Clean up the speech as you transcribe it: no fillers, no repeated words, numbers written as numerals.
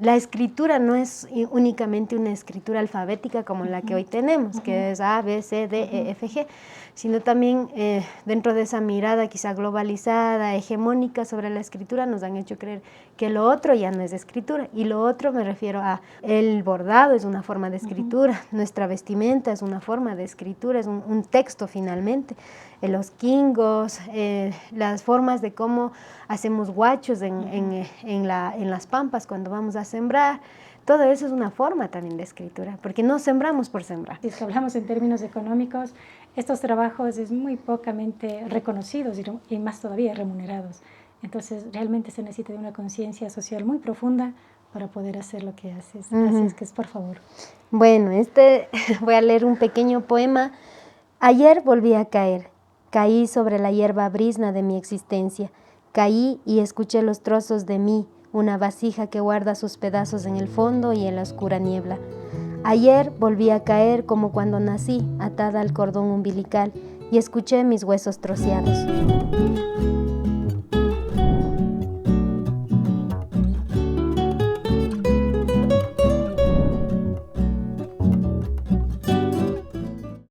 la escritura no es únicamente una escritura alfabética como la que hoy tenemos, que es A, B, C, D, E, F, G, sino también dentro de esa mirada quizá globalizada, hegemónica sobre la escritura, nos han hecho creer que lo otro ya no es escritura. Y lo otro me refiero a el bordado es una forma de escritura, nuestra vestimenta es una forma de escritura, es un texto finalmente. Los quingos, las formas de cómo hacemos guachos en las pampas cuando vamos a sembrar, todo eso es una forma también de escritura, porque no sembramos por sembrar. Si es que hablamos en términos económicos, estos trabajos es muy pocamente reconocidos y más todavía remunerados. Entonces realmente se necesita de una conciencia social muy profunda para poder hacer lo que haces. Así es que por favor. Bueno, voy a leer un pequeño poema. Ayer volví a caer. Caí sobre la hierba brizna de mi existencia. Caí y escuché los trozos de mí, una vasija que guarda sus pedazos en el fondo y en la oscura niebla. Ayer volví a caer como cuando nací, atada al cordón umbilical, y escuché mis huesos troceados.